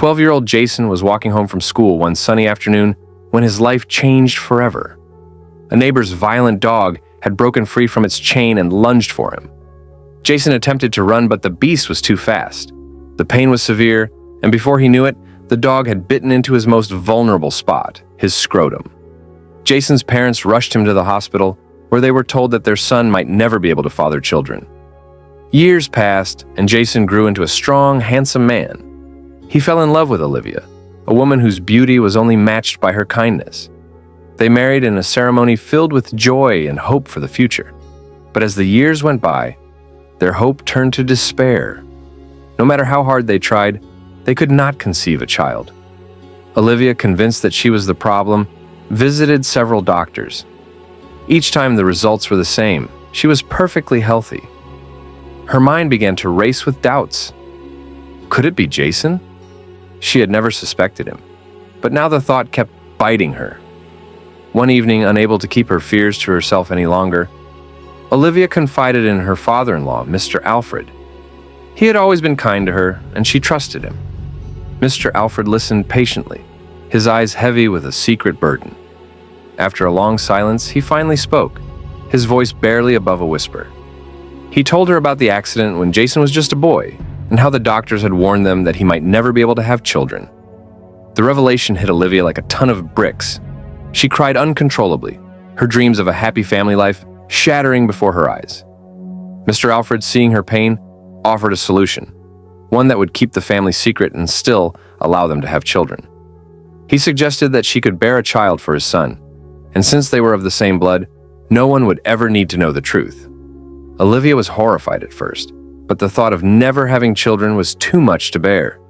12-year-old Jason was walking home from school one sunny afternoon when his life changed forever. A neighbor's violent dog had broken free from its chain and lunged for him. Jason attempted to run, but the beast was too fast. The pain was severe, and before he knew it, the dog had bitten into his most vulnerable spot, his scrotum. Jason's parents rushed him to the hospital, where they were told that their son might never be able to father children. Years passed, and Jason grew into a strong, handsome man. He fell in love with Olivia, a woman whose beauty was only matched by her kindness. They married in a ceremony filled with joy and hope for the future. But as the years went by, their hope turned to despair. No matter how hard they tried, they could not conceive a child. Olivia, convinced that she was the problem, visited several doctors. Each time the results were the same. She was perfectly healthy. Her mind began to race with doubts. Could it be Jason? She had never suspected him, but now the thought kept biting her. One evening, unable to keep her fears to herself any longer, Olivia confided in her father-in-law, Mr. Alfred. He had always been kind to her, and she trusted him. Mr. Alfred listened patiently, his eyes heavy with a secret burden. After a long silence, he finally spoke, his voice barely above a whisper. He told her about the accident when Jason was just a boy, and how the doctors had warned them that he might never be able to have children. The revelation hit Olivia like a ton of bricks. She cried uncontrollably, her dreams of a happy family life shattering before her eyes. Mr. Alfred, seeing her pain, offered a solution, one that would keep the family secret and still allow them to have children. He suggested that she could bear a child for his son, and since they were of the same blood, no one would ever need to know the truth. Olivia was horrified at first, but the thought of never having children was too much to bear.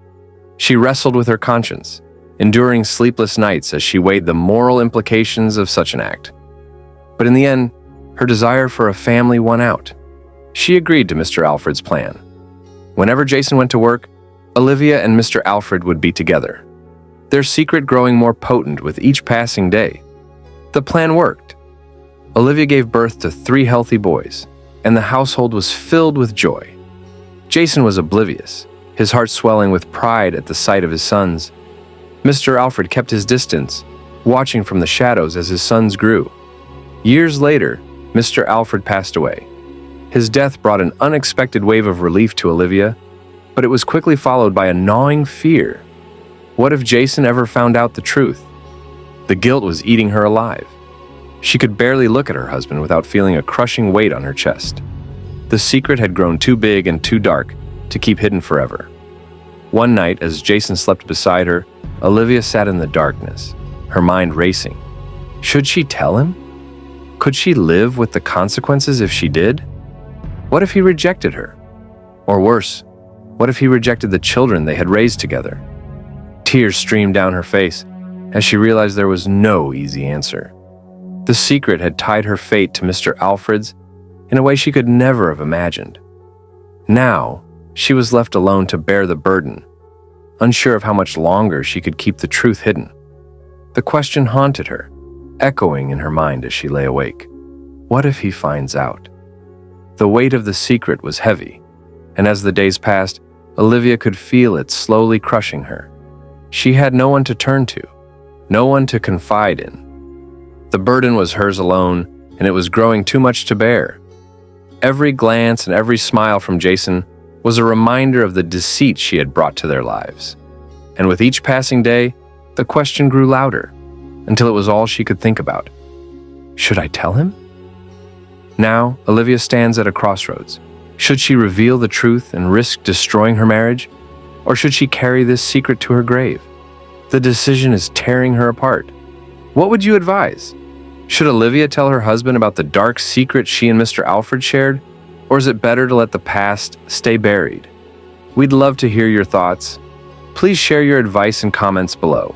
She wrestled with her conscience, enduring sleepless nights as she weighed the moral implications of such an act. But in the end, her desire for a family won out. She agreed to Mr. Alfred's plan. Whenever Jason went to work, Olivia and Mr. Alfred would be together, their secret growing more potent with each passing day. The plan worked. Olivia gave birth to 3 healthy boys, and the household was filled with joy. Jason was oblivious, his heart swelling with pride at the sight of his sons. Mr. Alfred kept his distance, watching from the shadows as his sons grew. Years later, Mr. Alfred passed away. His death brought an unexpected wave of relief to Olivia, but it was quickly followed by a gnawing fear. What if Jason ever found out the truth? The guilt was eating her alive. She could barely look at her husband without feeling a crushing weight on her chest. The secret had grown too big and too dark to keep hidden forever. One night, as Jason slept beside her, Olivia sat in the darkness, her mind racing. Should she tell him? Could she live with the consequences if she did? What if he rejected her? Or worse, what if he rejected the children they had raised together? Tears streamed down her face as she realized there was no easy answer. The secret had tied her fate to Mr. Alfred's in a way she could never have imagined. Now, she was left alone to bear the burden, unsure of how much longer she could keep the truth hidden. The question haunted her, echoing in her mind as she lay awake. What if he finds out? The weight of the secret was heavy, and as the days passed, Olivia could feel it slowly crushing her. She had no one to turn to, no one to confide in. The burden was hers alone, and it was growing too much to bear. Every glance and every smile from Jason was a reminder of the deceit she had brought to their lives. And with each passing day, the question grew louder, until it was all she could think about. Should I tell him? Now, Olivia stands at a crossroads. Should she reveal the truth and risk destroying her marriage? Or should she carry this secret to her grave? The decision is tearing her apart. What would you advise? Should Olivia tell her husband about the dark secret she and Mr. Alfred shared? Or is it better to let the past stay buried? We'd love to hear your thoughts. Please share your advice in comments below.